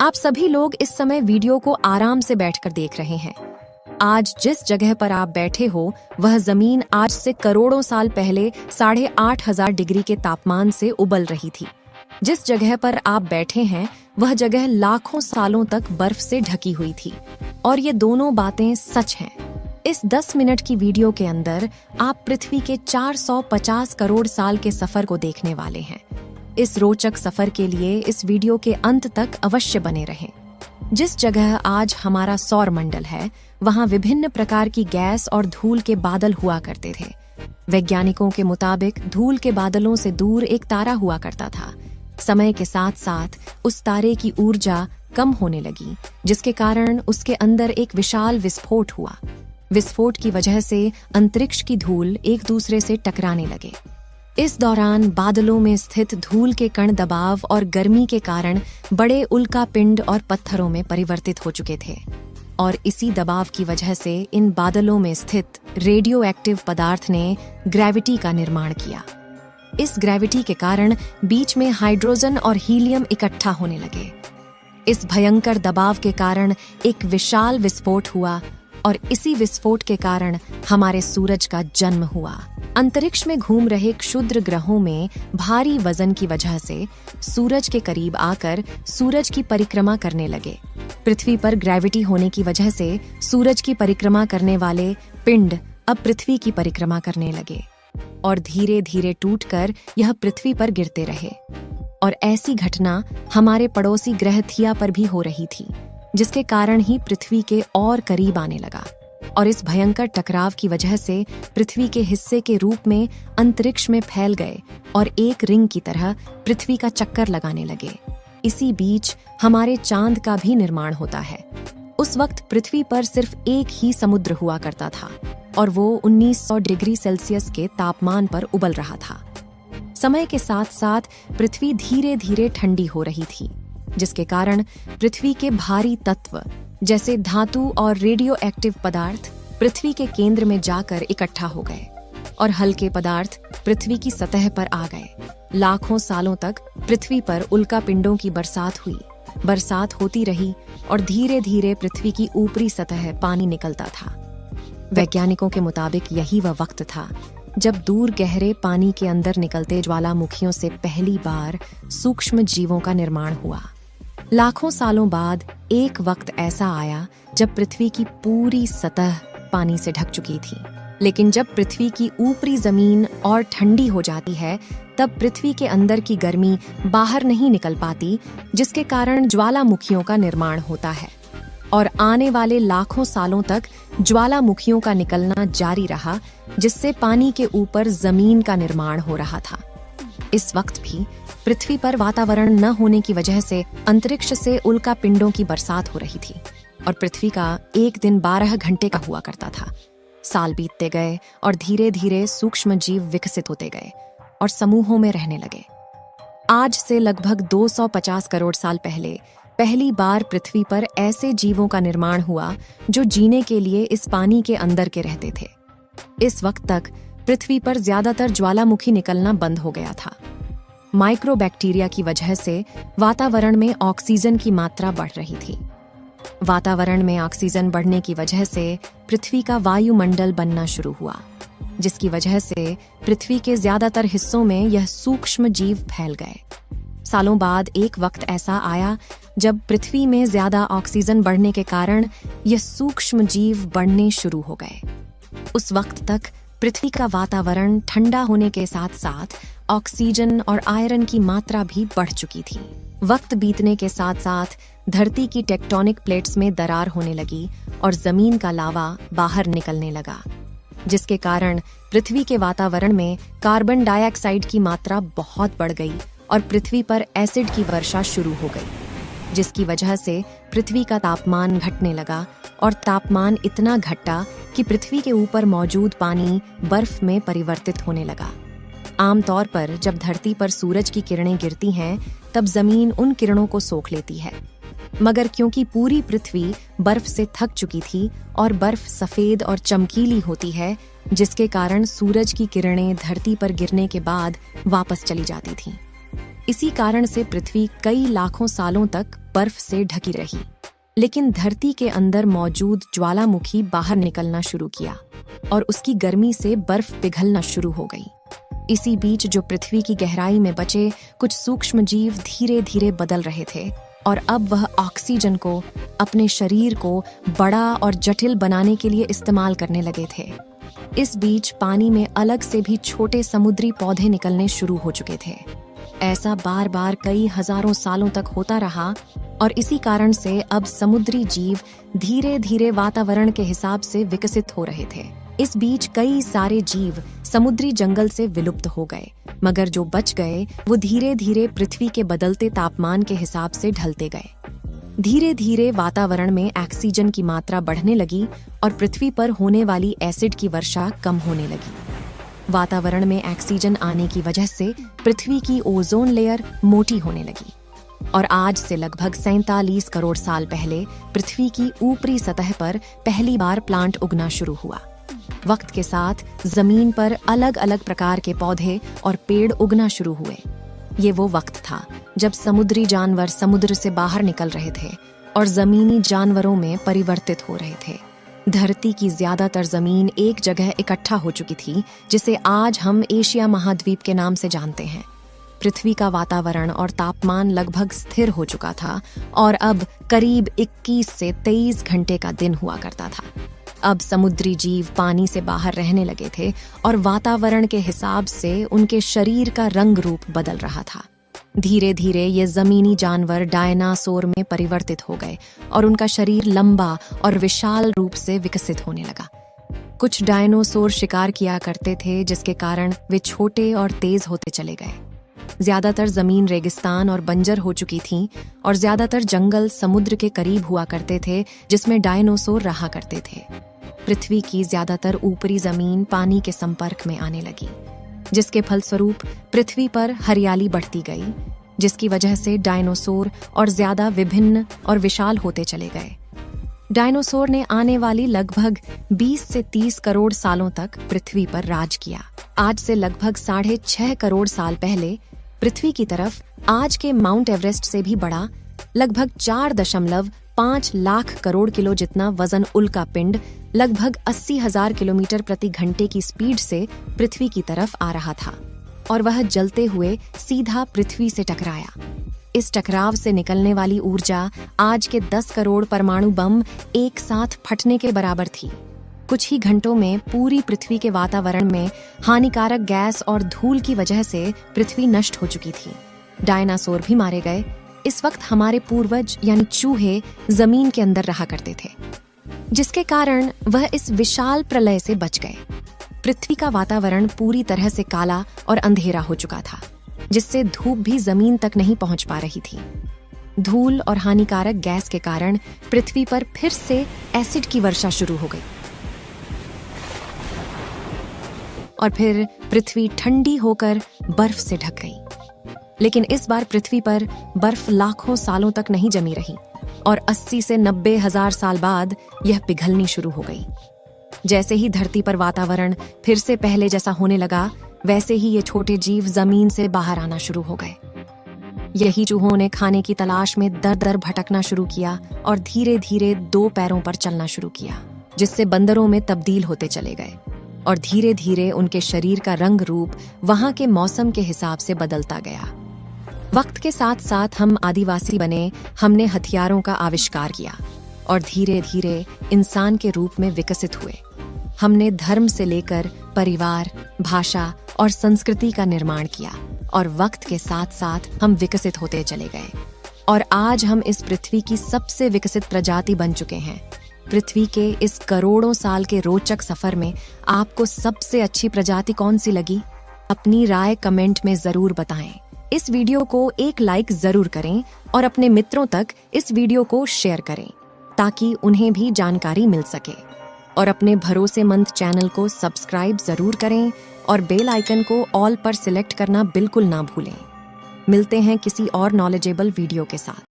आप सभी लोग इस समय वीडियो को आराम से बैठकर देख रहे हैं। आज जिस जगह पर आप बैठे हो वह जमीन आज से करोड़ों साल पहले 8,500 डिग्री के तापमान से उबल रही थी। जिस जगह पर आप बैठे हैं वह जगह लाखों सालों तक बर्फ से ढकी हुई थी। और ये दोनों बातें सच हैं। इस 10 मिनट की वीडियो के अंदर आप पृथ्वी के 450 करोड़ साल के सफर को देखने वाले हैं। इस रोचक सफर के लिए इस वीडियो के अंत तक अवश्य बने रहें। जिस जगह आज हमारा सौर मंडल है वहां विभिन्न प्रकार की गैस और धूल के बादल हुआ करते थे। वैज्ञानिकों के मुताबिक धूल के बादलों से दूर एक तारा हुआ करता था। समय के साथ साथ उस तारे की ऊर्जा कम होने लगी, जिसके कारण उसके अंदर एक विशाल विस्फोट हुआ। विस्फोट की वजह से अंतरिक्ष की धूल एक दूसरे से टकराने लगे। इस दौरान बादलों में स्थित धूल के कण दबाव और गर्मी के कारण बड़े उल्का पिंड और पत्थरों में परिवर्तित हो चुके थे। और इसी दबाव की वजह से इन बादलों में स्थित रेडियो एक्टिव पदार्थ ने ग्रेविटी का निर्माण किया। इस ग्रेविटी के कारण बीच में हाइड्रोजन और हीलियम इकट्ठा होने लगे। इस भयंकर दबाव के कारण एक विशाल विस्फोट हुआ और इसी विस्फोट के कारण हमारे सूरज का जन्म हुआ। अंतरिक्ष में घूम रहे क्षुद्र ग्रहों में भारी वजन की वजह से सूरज के करीब आकर सूरज की परिक्रमा करने लगे। पृथ्वी पर ग्रेविटी होने की वजह से सूरज की परिक्रमा करने वाले पिंड अब पृथ्वी की परिक्रमा करने लगे और धीरे धीरे टूटकर यह पृथ्वी पर गिरते रहे। और ऐसी घटना हमारे पड़ोसी ग्रह थिया पर भी हो रही थी, जिसके कारण ही पृथ्वी के और करीब आने लगा। और इस भयंकर टकराव की वजह से पृथ्वी के हिस्से के रूप में अंतरिक्ष में फैल गए और एक रिंग की तरह पृथ्वी का चक्कर लगाने लगे। इसी बीच हमारे चांद का भी निर्माण होता है। उस वक्त पृथ्वी पर सिर्फ एक ही समुद्र हुआ करता था और वो 1900 डिग्री सेल्सियस के तापमान पर उबल रहा था। समय के साथ साथ पृथ्वी धीरे धीरे ठंडी हो रही थी, जिसके कारण पृथ्वी के भारी तत्व जैसे धातु और रेडियो एक्टिव पदार्थ पृथ्वी के केंद्र में जाकर इकट्ठा हो गए और हल्के पदार्थ पृथ्वी की सतह पर आ गए। लाखों सालों तक पृथ्वी पर उल्का पिंडों की बरसात हुई। बरसात होती रही और धीरे धीरे पृथ्वी की ऊपरी सतह पानी निकलता था। वैज्ञानिकों के मुताबिक यही वह वक्त था जब दूर गहरे पानी के अंदर निकलते ज्वालामुखियों से पहली बार सूक्ष्म जीवों का निर्माण हुआ। लाखों सालों बाद एक वक्त ऐसा आया जब पृथ्वी की पूरी सतह पानी से ढक चुकी थी। लेकिन जब पृथ्वी की ऊपरी जमीन और ठंडी हो जाती है तब पृथ्वी के अंदर की गर्मी बाहर नहीं निकल पाती, जिसके कारण ज्वालामुखियों का निर्माण होता है। और आने वाले लाखों सालों तक ज्वालामुखियों का निकलना जारी रहा, जिससे पानी के ऊपर जमीन का निर्माण हो रहा था। इस वक्त भी पृथ्वी पर वातावरण न होने की वजह से अंतरिक्ष से उल्का पिंडों की बरसात हो रही थी और पृथ्वी का एक दिन 12 घंटे का हुआ करता था। साल बीतते गए और धीरे धीरे सूक्ष्म जीव विकसित होते गए और समूहों में रहने लगे। आज से लगभग 250 करोड़ साल पहले पहली बार पृथ्वी पर ऐसे जीवों का निर्माण हुआ जो जीने के लिए इस पानी के अंदर के रहते थे। इस वक्त तक पृथ्वी पर ज्यादातर ज्वालामुखी निकलना बंद हो गया था। माइक्रोबैक्टीरिया की वजह से वातावरण में ऑक्सीजन की मात्रा बढ़ रही थी। वातावरण में ऑक्सीजन बढ़ने की वजह से पृथ्वी का वायुमंडल बनना शुरू हुआ, जिसकी वजह से पृथ्वी के ज्यादातर हिस्सों में यह सूक्ष्म जीव फैल गए। सालों बाद एक वक्त ऐसा आया जब पृथ्वी में ज्यादा ऑक्सीजन बढ़ने के कारण यह सूक्ष्म जीव बढ़ने शुरू हो गए। उस वक्त तक पृथ्वी का वातावरण ठंडा होने के साथ साथ ऑक्सीजन और आयरन की मात्रा भी बढ़ चुकी थी। वक्त बीतने के साथ साथ धरती की टेक्टोनिक प्लेट्स में दरार होने लगी और जमीन का लावा बाहर निकलने लगा, जिसके कारण पृथ्वी के वातावरण में कार्बन डाइऑक्साइड की मात्रा बहुत बढ़ गई और पृथ्वी पर एसिड की वर्षा शुरू हो गई, जिसकी वजह से पृथ्वी का तापमान घटने लगा और तापमान इतना घटा कि पृथ्वी के ऊपर मौजूद पानी बर्फ में परिवर्तित होने लगा। आमतौर पर जब धरती पर सूरज की किरणें गिरती हैं तब जमीन उन किरणों को सोख लेती है, मगर क्योंकि पूरी पृथ्वी बर्फ से थक चुकी थी और बर्फ सफेद और चमकीली होती है, जिसके कारण सूरज की किरणें धरती पर गिरने के बाद वापस चली जाती थीं। इसी कारण से पृथ्वी कई लाखों सालों तक बर्फ से ढकी रही। लेकिन धरती के अंदर मौजूद ज्वालामुखी बाहर निकलना शुरू किया और उसकी गर्मी से बर्फ पिघलना शुरू हो गई। इसी बीच जो पृथ्वी की गहराई में बचे कुछ सूक्ष्म जीव धीरे धीरे बदल रहे थे और अब वह ऑक्सीजन को अपने शरीर को बड़ा और जटिल बनाने के लिए इस्तेमाल करने लगे थे। इस बीच पानी में अलग से भी छोटे समुद्री पौधे निकलने शुरू हो चुके थे। ऐसा बार बार कई हजारों सालों तक होता रहा और इसी कारण से अब समुद्री जीव धीरे धीरे वातावरण के हिसाब से विकसित हो रहे थे। इस बीच कई सारे जीव समुद्री जंगल से विलुप्त हो गए, मगर जो बच गए वो धीरे धीरे पृथ्वी के बदलते तापमान के हिसाब से ढलते गए। धीरे धीरे वातावरण में ऑक्सीजन की मात्रा बढ़ने लगी और पृथ्वी पर होने वाली एसिड की वर्षा कम होने लगी। वातावरण में ऑक्सीजन आने की वजह से पृथ्वी की ओजोन लेयर मोटी होने लगी और आज से लगभग 47 करोड़ साल पहले पृथ्वी की ऊपरी सतह पर पहली बार प्लांट उगना शुरू हुआ। वक्त के साथ जमीन पर अलग अलग प्रकार के पौधे और पेड़ उगना शुरू हुए। ये वो वक्त था जब समुद्री जानवर समुद्र से बाहर निकल रहे थे और जमीनी जानवरों में परिवर्तित हो रहे थे। धरती की ज्यादातर जमीन एक जगह इकट्ठा हो चुकी थी, जिसे आज हम एशिया महाद्वीप के नाम से जानते हैं। पृथ्वी का वातावरण और तापमान लगभग स्थिर हो चुका था और अब करीब 21 से 23 घंटे का दिन हुआ करता था। अब समुद्री जीव पानी से बाहर रहने लगे थे और वातावरण के हिसाब से उनके शरीर का रंग रूप बदल रहा था। धीरे धीरे ये जमीनी जानवर डायनासोर में परिवर्तित हो गए और उनका शरीर लंबा और विशाल रूप से विकसित होने लगा। कुछ डायनासोर शिकार किया करते थे, जिसके कारण वे छोटे और तेज होते चले गए। ज्यादातर जमीन रेगिस्तान और बंजर हो चुकी थी और ज्यादातर जंगल समुद्र के करीब हुआ करते थे, जिसमें डायनासोर रहा करते थे। पृथ्वी की ज्यादातर ऊपरी जमीन पानी के संपर्क में आने लगी, जिसके फलस्वरूप पृथ्वी पर हरियाली बढ़ती गई, जिसकी वजह से डायनासोर और ज्यादा विभिन्न और विशाल होते चले गए। डायनासोर ने आने वाली लगभग 20 से 30 करोड़ सालों तक पृथ्वी पर राज किया। आज से लगभग 6.5 करोड़ साल पहले पृथ्वी की तरफ आज के माउंट एवरेस्ट से भी बड़ा लगभग 4.5 लाख करोड़ किलो जितना वजन उल्का पिंड लगभग 80,000 किलोमीटर प्रति घंटे की स्पीड से पृथ्वी की तरफ आ रहा था और वह जलते हुए सीधा पृथ्वी से टकराया। इस टकराव से निकलने वाली ऊर्जा आज के 10 करोड़ परमाणु बम एक साथ फटने के बराबर थी। कुछ ही घंटों में पूरी पृथ्वी के वातावरण में हानिकारक गैस और धूल की वजह से पृथ्वी नष्ट हो चुकी थी। डायनासोर भी मारे गए। इस वक्त हमारे पूर्वज यानी चूहे जमीन के अंदर रहा करते थे, जिसके कारण वह इस विशाल प्रलय से बच गए। पृथ्वी का वातावरण पूरी तरह से काला और अंधेरा हो चुका था, जिससे धूप भी जमीन तक नहीं पहुंच पा रही थी। धूल और हानिकारक गैस के कारण पृथ्वी पर फिर से एसिड की वर्षा शुरू हो गई और फिर पृथ्वी ठंडी होकर बर्फ से ढक गई। लेकिन इस बार पृथ्वी पर बर्फ लाखों सालों तक नहीं जमी रही और 80 से 90 हजार साल बाद यह पिघलनी शुरू हो गई। जैसे ही धरती पर वातावरण फिर से पहले जैसा होने लगा, वैसे ही ये छोटे जीव जमीन से बाहर आना शुरू हो गए। यही चूहों ने खाने की तलाश में दर दर भटकना शुरू किया और धीरे धीरे 2 पैरों पर चलना शुरू किया, जिससे बंदरों में तब्दील होते चले गए और धीरे धीरे उनके शरीर का रंग रूप वहां के मौसम के हिसाब से बदलता गया। वक्त के साथ साथ हम आदिवासी बने, हमने हथियारों का आविष्कार किया और धीरे धीरे इंसान के रूप में विकसित हुए। हमने धर्म से लेकर परिवार, भाषा और संस्कृति का निर्माण किया और वक्त के साथ साथ हम विकसित होते चले गए और आज हम इस पृथ्वी की सबसे विकसित प्रजाति बन चुके हैं। पृथ्वी के इस करोड़ों साल के रोचक सफर में आपको सबसे अच्छी प्रजाति कौन सी लगी? अपनी राय कमेंट में जरूर बताएं। इस वीडियो को एक लाइक जरूर करें और अपने मित्रों तक इस वीडियो को शेयर करें ताकि उन्हें भी जानकारी मिल सके। और अपने भरोसेमंद चैनल को सब्सक्राइब जरूर करें और बेल आइकन को ऑल पर सिलेक्ट करना बिल्कुल ना भूलें। मिलते हैं किसी और नॉलेजेबल वीडियो के साथ।